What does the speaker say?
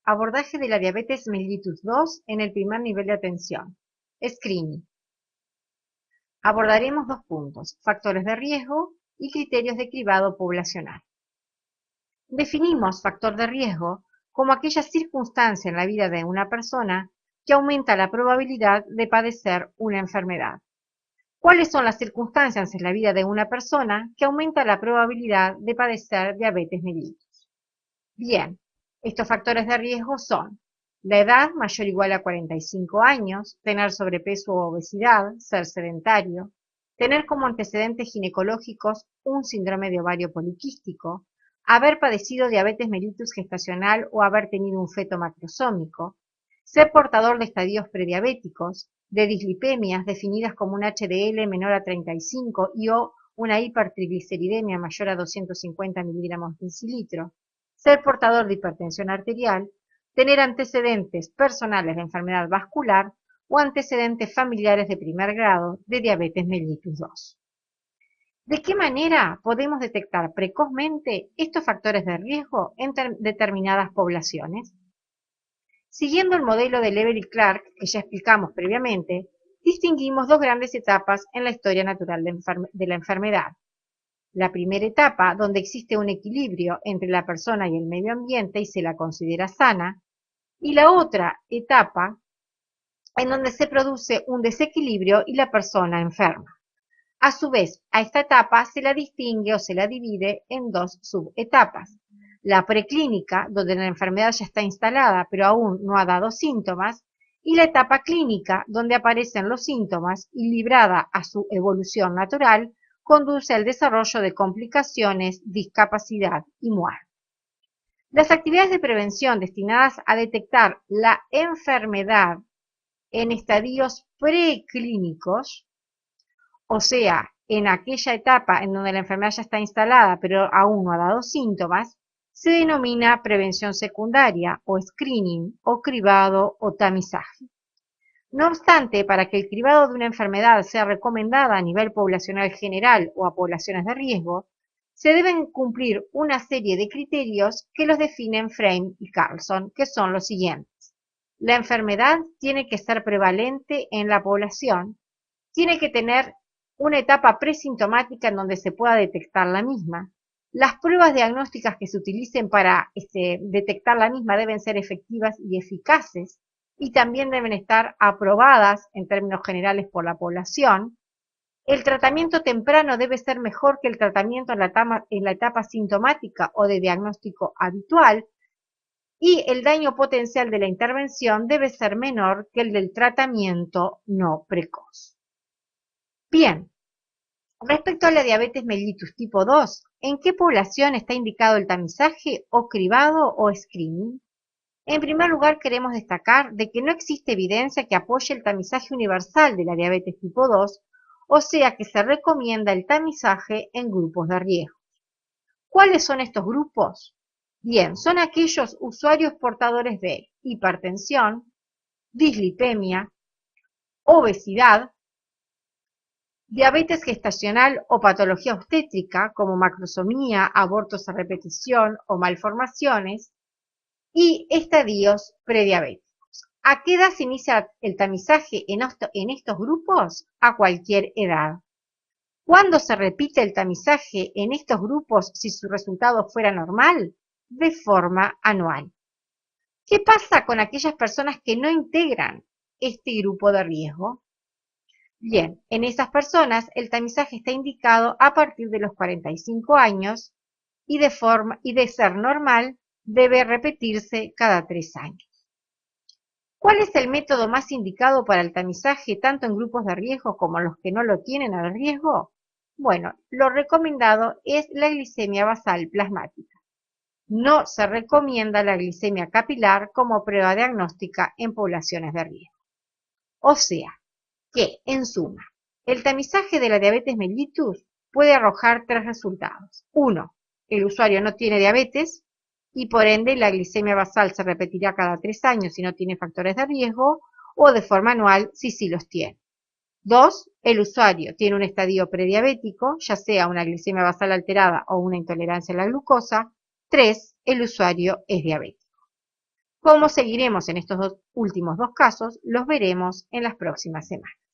abordaje de la diabetes mellitus 2 en el primer nivel de atención. Screening. Abordaremos dos puntos, factores de riesgo y criterios de cribado poblacional. Definimos factor de riesgo como aquella circunstancia en la vida de una persona que aumenta la probabilidad de padecer una enfermedad. ¿Cuáles son las circunstancias en la vida de una persona que aumenta la probabilidad de padecer diabetes mellitus? Bien, estos factores de riesgo son la edad mayor o igual a 45 años, tener sobrepeso o obesidad, ser sedentario, tener como antecedentes ginecológicos un síndrome de ovario poliquístico, haber padecido diabetes mellitus gestacional o haber tenido un feto macrosómico, ser portador de estadios prediabéticos, de dislipemias definidas como un HDL menor a 35 y o una hipertrigliceridemia mayor a 250 miligramos de decilitro, ser portador de hipertensión arterial, tener antecedentes personales de enfermedad vascular o antecedentes familiares de primer grado de diabetes mellitus 2. ¿De qué manera podemos detectar precozmente estos factores de riesgo en determinadas poblaciones? Siguiendo el modelo de Level y Clark, que ya explicamos previamente, distinguimos dos grandes etapas en la historia natural de la enfermedad. La primera etapa, donde existe un equilibrio entre la persona y el medio ambiente y se la considera sana, y la otra etapa, en donde se produce un desequilibrio y la persona enferma. A su vez, a esta etapa se la distingue o se la divide en dos subetapas. La preclínica, donde la enfermedad ya está instalada pero aún no ha dado síntomas, y la etapa clínica, donde aparecen los síntomas y librada a su evolución natural, conduce al desarrollo de complicaciones, discapacidad y muerte. Las actividades de prevención destinadas a detectar la enfermedad en estadios preclínicos, o sea, en aquella etapa en donde la enfermedad ya está instalada pero aún no ha dado síntomas, se denomina prevención secundaria o screening o cribado o tamizaje. No obstante, para que el cribado de una enfermedad sea recomendada a nivel poblacional general o a poblaciones de riesgo, se deben cumplir una serie de criterios que los definen Frame y Carlson, que son los siguientes. La enfermedad tiene que ser prevalente en la población, tiene que tener una etapa presintomática en donde se pueda detectar la misma. Las pruebas diagnósticas que se utilicen para detectar la misma deben ser efectivas y eficaces y también deben estar aprobadas en términos generales por la población. El tratamiento temprano debe ser mejor que el tratamiento en la etapa sintomática o de diagnóstico habitual y el daño potencial de la intervención debe ser menor que el del tratamiento no precoz. Bien, respecto a la diabetes mellitus tipo 2, ¿en qué población está indicado el tamizaje o cribado o screening? En primer lugar, queremos destacar de que no existe evidencia que apoye el tamizaje universal de la diabetes tipo 2, o sea que se recomienda el tamizaje en grupos de riesgo. ¿Cuáles son estos grupos? Bien, son aquellos usuarios portadores de hipertensión, dislipemia, obesidad, diabetes gestacional o patología obstétrica como macrosomía, abortos a repetición o malformaciones, y estadios prediabéticos. ¿A qué edad se inicia el tamizaje en estos grupos? A cualquier edad. ¿Cuándo se repite el tamizaje en estos grupos si su resultado fuera normal? De forma anual. ¿Qué pasa con aquellas personas que no integran este grupo de riesgo? Bien, en esas personas el tamizaje está indicado a partir de los 45 años y de ser normal debe repetirse cada 3 años. ¿Cuál es el método más indicado para el tamizaje tanto en grupos de riesgo como los que no lo tienen al riesgo? Bueno, lo recomendado es la glicemia basal plasmática. No se recomienda la glicemia capilar como prueba diagnóstica en poblaciones de riesgo. O sea, que, en suma, el tamizaje de la diabetes mellitus puede arrojar tres resultados. 1. El usuario no tiene diabetes y por ende la glicemia basal se repetirá cada 3 años si no tiene factores de riesgo o de forma anual si sí los tiene. 2. El usuario tiene un estadio prediabético, ya sea una glicemia basal alterada o una intolerancia a la glucosa. 3. El usuario es diabético. Cómo seguiremos en estos últimos dos casos los veremos en las próximas semanas.